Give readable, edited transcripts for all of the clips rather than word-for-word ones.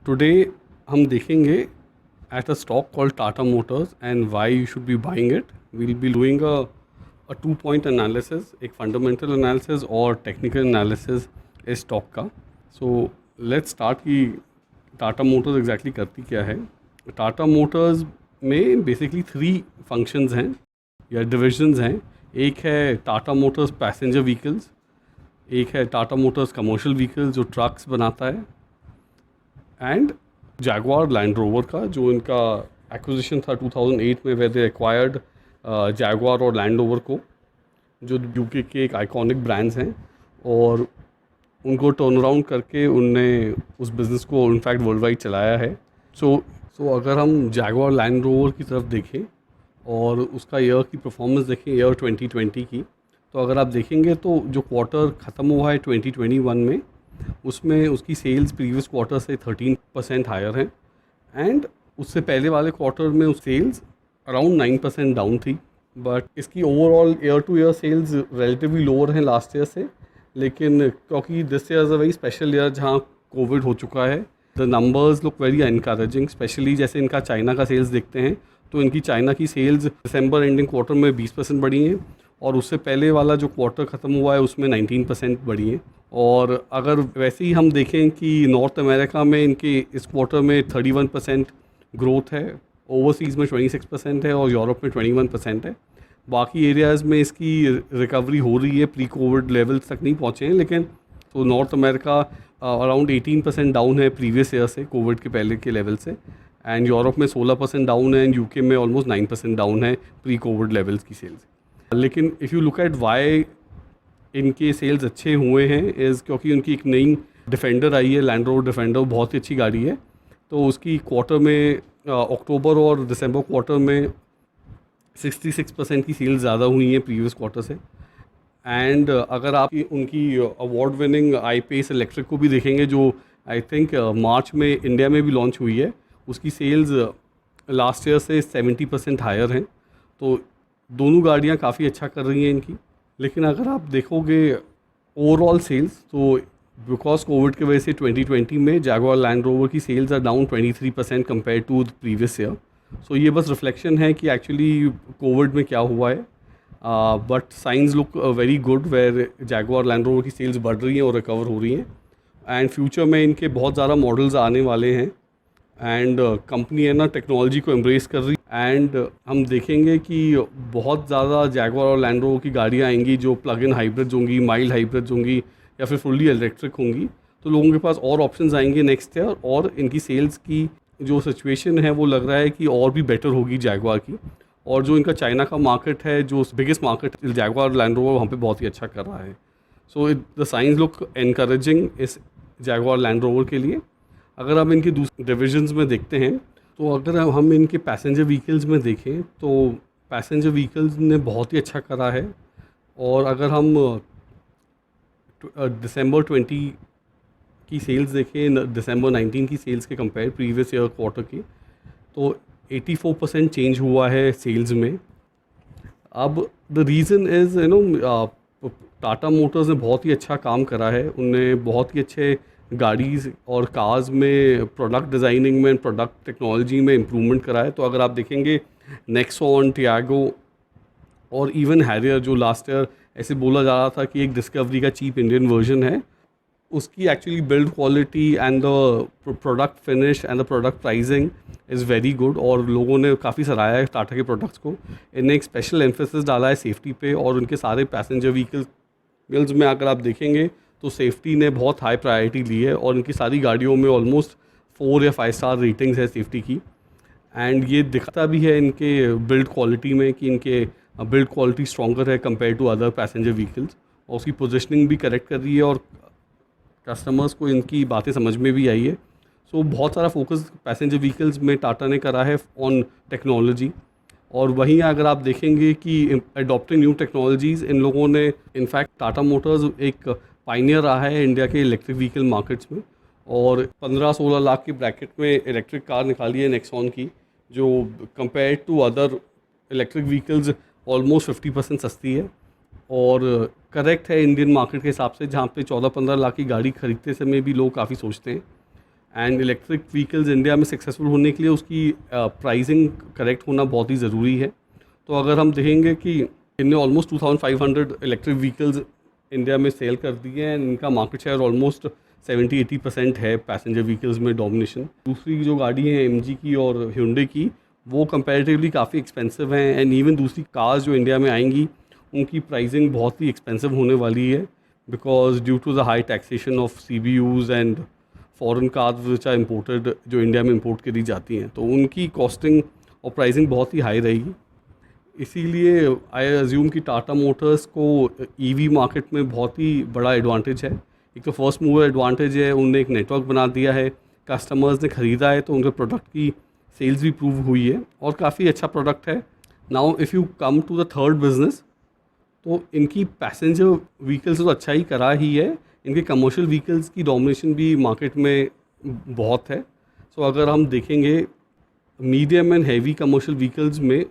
Today हम देखेंगे at a stock called Tata Motors and why you should be buying it. We'll be doing a two-point analysis, एक fundamental analysis और technical analysis इस stock का. So let's start कि Tata Motors exactly करती क्या है. Tata Motors में basically 3 functions हैं या divisions हैं. एक है Tata Motors passenger vehicles, एक है Tata Motors commercial vehicles जो trucks बनाता है, एंड जैगवार लैंड रोवर का जो इनका एक्विजिशन था 2008 में, वेयर दे एक्वायर्ड जैगवार और लैंड रोवर को, जो यूके के एक आइकॉनिक ब्रांड्स हैं, और उनको टर्न अराउंड करके उनने उस बिज़नेस को इनफैक्ट वर्ल्ड वाइड चलाया है. सो अगर हम जैगवार लैंड रोवर की तरफ देखें और उसका ईयर की परफॉर्मेंस देखें, ईयर 2020 की, तो अगर आप देखेंगे तो जो क्वार्टर ख़त्म हुआ है 2021 में, उसमें उसकी सेल्स प्रीवियस क्वार्टर से 13% हायर हैं, एंड उससे पहले वाले क्वार्टर में उस सेल्स अराउंड 9% डाउन थी. बट इसकी overall year to year sales relatively lower हैं लास्ट ईयर से, लेकिन क्योंकि this year is a very special year जहाँ कोविड हो चुका है, the numbers look very encouraging. Specially जैसे इनका चाइना का सेल्स देखते हैं तो इनकी चाइना की सेल्स दिसंबर एंडिंग क्वार्टर में 20% बढ़ी हैं, और उससे पहले वाला जो क्वार्टर ख़त्म हुआ है उसमें 19% बढ़ी है. और अगर वैसे ही हम देखें कि नॉर्थ अमेरिका में इनके इस क्वार्टर में 31% ग्रोथ है, ओवरसीज़ में 26% है और यूरोप में 21% है. बाकी एरियाज़ में इसकी रिकवरी हो रही है, प्री कोविड लेवल्स तक नहीं पहुँचे हैं, लेकिन तो नॉर्थ अमेरिका अराउंड 18% डाउन है प्रीवियस ईयर से, कोविड के पहले के लेवल से, एंड यूरोप में 16% डाउन है, एंड यूके में ऑलमोस्ट 9% डाउन है प्री कोविड लेवल्स की सेल्स. लेकिन if you look at why इनके सेल्स अच्छे हुए हैं, इज़ क्योंकि उनकी एक नई डिफेंडर आई है, लैंड रोवर डिफेंडर, बहुत ही अच्छी गाड़ी है. तो उसकी क्वार्टर में अक्टूबर और दिसंबर क्वार्टर में 66% की सेल्स ज़्यादा हुई हैं प्रीवियस क्वार्टर से. एंड अगर आप उनकी award winning I Pace electric को भी देखेंगे, जो आई थिंक मार्च में इंडिया में भी लॉन्च हुई है, उसकी सेल्स लास्ट ईयर से 70% हायर हैं. तो दोनों गाड़ियाँ काफ़ी अच्छा कर रही हैं इनकी. लेकिन अगर आप देखोगे ओवरऑल सेल्स, तो बिकॉज कोविड की वजह से 2020 में जैगवार लैंड रोवर की sales are down 23% compare to the previous year. So ये बस रिफ्लेक्शन है कि एक्चुअली कोविड में क्या हुआ है. But signs look very good, where Jaguar Land Rover की सेल्स बढ़ रही हैं और रिकवर हो रही हैं, एंड फ्यूचर में इनके बहुत ज़्यादा मॉडल्स आने वाले हैं, एंड कंपनी है ना टेक्नोलॉजी को एम्ब्रेस कर रही. एंड हम देखेंगे कि बहुत ज़्यादा जैगवार और लैंड रोवर की गाड़ियाँ आएंगी जो प्लग इन हाइब्रिड्स होंगी, माइल्ड हाइब्रिड्स होंगी, या फिर फुल्ली इलेक्ट्रिक होंगी. तो लोगों के पास और ऑप्शंस आएंगे नेक्स्ट ईयर, और इनकी सेल्स की जो सिचुएशन है वो लग रहा है कि और भी बेटर होगी जैगवार की. और जो इनका चाइना का मार्केट है, जो biggest market Jaguar Land rover, वहाँ पे बहुत ही अच्छा कर रहा है. So the science look encouraging इस जैगवार लैंड रोवर के लिए. अगर हम इनके दूसरे डिविजन्स में देखते हैं, तो अगर हम इनके पैसेंजर व्हीकल्स में देखें तो पैसेंजर व्हीकल्स ने बहुत ही अच्छा करा है. और अगर हम दिसंबर 20 की सेल्स देखें दिसंबर 19 की सेल्स के कंपेयर प्रीवियस ईयर क्वार्टर की, तो 84% चेंज हुआ है सेल्स में. अब the reason is Tata Motors ने बहुत ही अच्छा काम करा है. उनने बहुत ही अच्छे गाड़ीज़ और कार्स में प्रोडक्ट डिज़ाइनिंग में, प्रोडक्ट टेक्नोलॉजी में इम्प्रूवमेंट करा है. तो अगर आप देखेंगे नेक्सॉन, टियागो और इवन हैरियर, जो लास्ट ईयर ऐसे बोला जा रहा था कि एक डिस्कवरी का चीप इंडियन वर्जन है, उसकी actually build quality and the product finish and the product pricing is very good, और लोगों ने काफ़ी सराहा है टाटा के प्रोडक्ट्स को. इन्हें एक स्पेशल एम्फेसिस डाला है सेफ्टी पे, और उनके सारे पैसेंजर व्हीकल्स में अगर आप देखेंगे तो सेफ्टी ने बहुत हाई प्रायोरिटी ली है, और इनकी सारी गाड़ियों में ऑलमोस्ट 4 या 5 स्टार रेटिंग्स है सेफ्टी की. एंड ये दिखता भी है इनके बिल्ड क्वालिटी में कि इनके बिल्ड क्वालिटी स्ट्रॉन्गर है compare to other passenger vehicles, और उसकी पोजीशनिंग भी करेक्ट कर रही है, और कस्टमर्स को इनकी बातें समझ में भी आई है. सो बहुत सारा फोकस पैसेंजर व्हीकल्स में टाटा ने करा है ऑन टेक्नोलॉजी. और वहीं अगर आप देखेंगे कि अडॉप्टिंग न्यू टेक्नोलॉजीज़, इन लोगों ने इनफैक्ट टाटा मोटर्स एक पाइनियर रहा है इंडिया के इलेक्ट्रिक व्हीकल मार्केट्स में, और 15-16 लाख की ब्रैकेट में इलेक्ट्रिक कार निकाली है नेक्सॉन की, जो compare to other electric vehicles almost 50% सस्ती है, और करेक्ट है इंडियन मार्केट के हिसाब से, जहाँ पे 14-15 लाख की गाड़ी खरीदते समय भी लोग काफ़ी सोचते हैं. एंड इलेक्ट्रिक व्हीकल्स इंडिया में सक्सेसफुल होने के लिए उसकी प्राइसिंग करेक्ट होना बहुत ही ज़रूरी है। तो अगर हम देखेंगे कि इनने ऑलमोस्ट 2500 इलेक्ट्रिक व्हीकल्स इंडिया में सेल कर दिए हैं, इनका मार्केट शेयर ऑलमोस्ट 70-80% है पैसेंजर व्हीकल्स में डोमिनेशन। दूसरी जो गाड़ी है एमजी की और hyundai की, वो कंपैरेटिवली काफ़ी एक्सपेंसिव हैं, एंड इवन दूसरी कार्स जो इंडिया में आएंगी उनकी प्राइसिंग बहुत ही एक्सपेंसिव होने वाली है, because due to the high taxation of CBUs and foreign cars which are imported, जो इंडिया में इम्पोर्ट करी जाती हैं, तो उनकी कॉस्टिंग और प्राइसिंग बहुत ही हाई रहेगी। इसीलिए आई अज्यूम कि टाटा मोटर्स को EV मार्केट में बहुत ही बड़ा एडवांटेज है। एक तो फर्स्ट मूवर एडवांटेज है, उनने एक नेटवर्क बना दिया है, कस्टमर्स ने ख़रीदा है, तो उनके प्रोडक्ट की सेल्स भी प्रूव हुई है और काफ़ी अच्छा प्रोडक्ट है। Now if you come to the third business, तो इनकी पैसेंजर व्हीकल्स तो अच्छा ही करा ही है, इनके कमर्शियल व्हीकल्स की डोमिनेशन भी मार्केट में बहुत है। सो अगर हम देखेंगे medium and heavy commercial vehicles में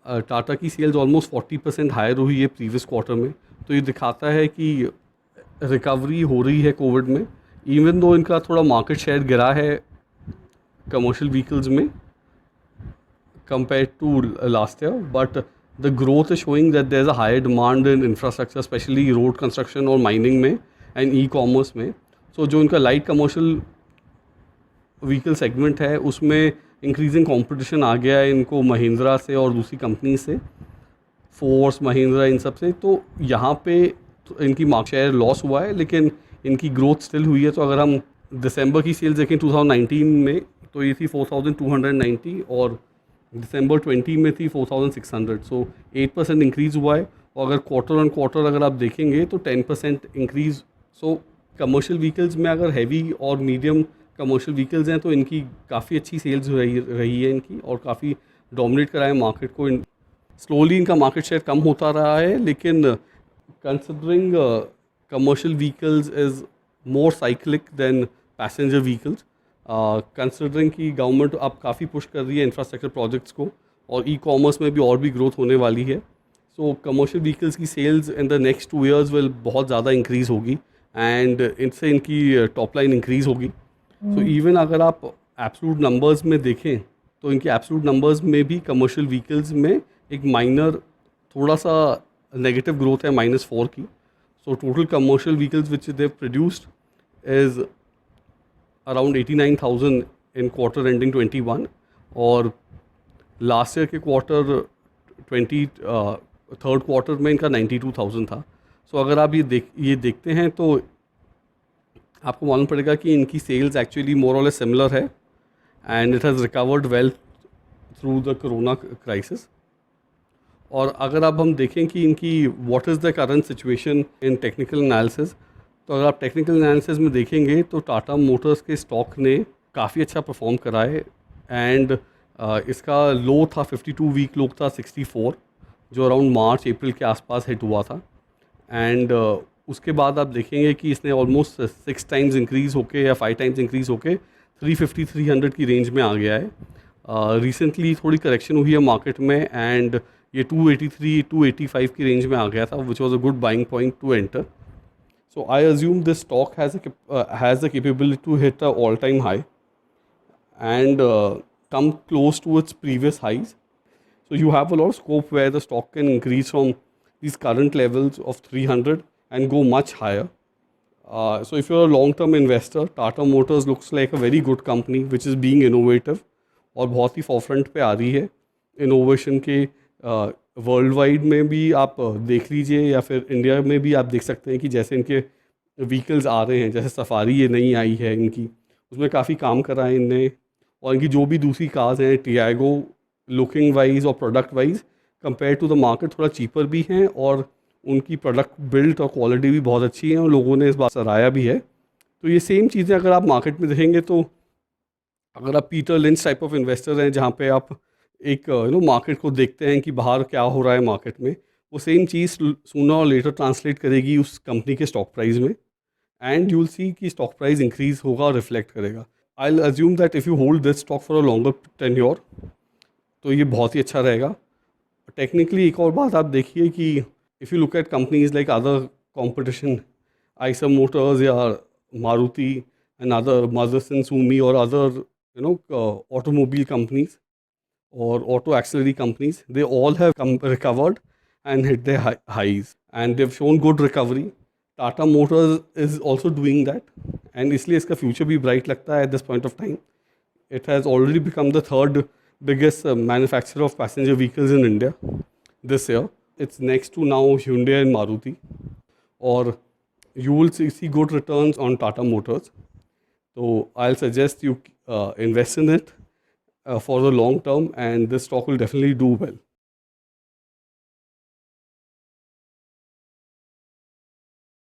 टाटा की सेल्स ऑलमोस्ट 40% हायर हुई है प्रीवियस क्वार्टर में। तो ये दिखाता है कि रिकवरी हो रही है कोविड में, इवन दो इनका थोड़ा मार्केट शेयर गिरा है कमर्शियल व्हीकल्स में compared to last year, but the growth is showing that there's a higher demand in infrastructure, especially road construction और mining में and e-commerce में। So जो इनका light commercial vehicle segment है उसमें इंक्रीजिंग कंपटीशन आ गया है इनको महिंद्रा से और दूसरी कंपनी से, फोर्स, महिंद्रा, इन सब से। तो यहाँ पे तो इनकी मार्केट शेयर लॉस हुआ है, लेकिन इनकी ग्रोथ स्टिल हुई है। तो अगर हम दिसंबर की सेल्स देखें 2019 में, तो ये थी 4290 और दिसंबर 20 में थी 4600। सो 8% इंक्रीज़ हुआ है। और अगर क्वार्टर ऑन क्वार्टर अगर आप देखेंगे तो 10% इंक्रीज़। सो कमर्शियल व्हीकल्स में अगर हैवी और मीडियम कमर्शियल व्हीकल्स हैं तो इनकी काफ़ी अच्छी सेल्स रही है इनकी, और काफ़ी डोमिनेट करा है मार्केट को। स्लोली इनका मार्केट शेयर कम होता रहा है, लेकिन considering commercial vehicles is more cyclic than passenger vehicles, considering कि गवर्नमेंट अब काफ़ी पुश कर रही है इंफ्रास्ट्रक्चर प्रोजेक्ट्स को, और ई-कॉमर्स में भी और भी ग्रोथ होने वाली है। सो कमर्शियल व्हीकल्स की sales in the next 2 years will बहुत ज़्यादा इंक्रीज़ होगी, एंड इनसे इनकी टॉप लाइन इंक्रीज़ होगी। सो इवन अगर आप एब्सोल्यूट नंबर्स में देखें तो इनके एब्सोल्यूट नंबर्स में भी कमर्शियल व्हीकल्स में एक माइनर थोड़ा सा नेगेटिव ग्रोथ है -4 की। So total commercial vehicles which they produced is around 89,000 in quarter ending 21, और लास्ट ईयर के क्वार्टर 3rd क्वार्टर में इनका 92,000 था। सो अगर आप ये देखते हैं तो आपको मालूम पड़ेगा कि इनकी सेल्स एक्चुअली मोर और लेस सिमिलर है, and it has recovered well through the corona crisis. और अगर अब हम देखें कि इनकी what is the current situation in technical analysis, तो अगर आप टेक्निकल एनालिसिस में देखेंगे तो टाटा मोटर्स के स्टॉक ने काफ़ी अच्छा परफॉर्म करा है, एंड इसका लो था 52 वीक लो था 64, जो अराउंड मार्च अप्रैल के आसपास हिट हुआ था। एंड उसके बाद आप देखेंगे कि इसने ऑलमोस्ट 6 टाइम्स इंक्रीज़ होके या 5 टाइम्स इंक्रीज़ होके 350-300 की रेंज में आ गया है। रिसेंटली थोड़ी करेक्शन हुई है मार्केट में, एंड ये 283-285 की रेंज में आ गया था, which was a good buying point to enter. So I assume this stock has the capability to hit a all time high and come close to its previous highs. So you have a lot of scope where the stock can increase from these current levels of 300 and go much higher. So if you're a long-term investor, Tata Motors looks like a very good company which is being innovative और बहुत ही forefront पे आ रही है innovation के। World wide में भी आप देख लीजिए या फिर इंडिया में भी आप देख सकते हैं कि जैसे इनके व्हीकल्स आ रहे हैं, जैसे सफारी ये नई आई है इनकी, उसमें काफ़ी काम करा है इनने। और इनकी जो भी दूसरी कार्स हैं टियागो, लुकिंग वाइज और product wise compare to the market थोड़ा चीपर भी हैं, और उनकी प्रोडक्ट बिल्ड और क्वालिटी भी बहुत अच्छी है, और लोगों ने इस बात सराहा भी है। तो ये सेम चीज़ें अगर आप मार्केट में देखेंगे, तो अगर आप Peter lynch type of investor हैं जहाँ पे आप एक मार्केट को देखते हैं कि बाहर क्या हो रहा है मार्केट में, वो सेम चीज़ सूनर और लेटर ट्रांसलेट करेगी उस कंपनी के स्टॉक प्राइस में, एंड यू विल सी कि स्टॉक प्राइस इंक्रीज होगा और रिफ्लेक्ट करेगा। I will assume that if you hold this stock for a longer tenure तो ये बहुत ही अच्छा रहेगा। टेक्निकली एक और बात आप देखिए कि if you look eight companies like other competition, Eicher Motors या Maruti, and other Motherson, Sumi, or other automobile companies or auto auxiliary companies, they all have recovered and hit their highs, and they've shown good recovery. Tata Motors is also doing that, and इसलिए इसका future भी bright लगता है at this point of time. It has already become the third biggest manufacturer of passenger vehicles in India this year. It's next to now Hyundai and Maruti. Or you will see good returns on Tata Motors. So I'll suggest you invest in it for the long term, and this stock will definitely do well.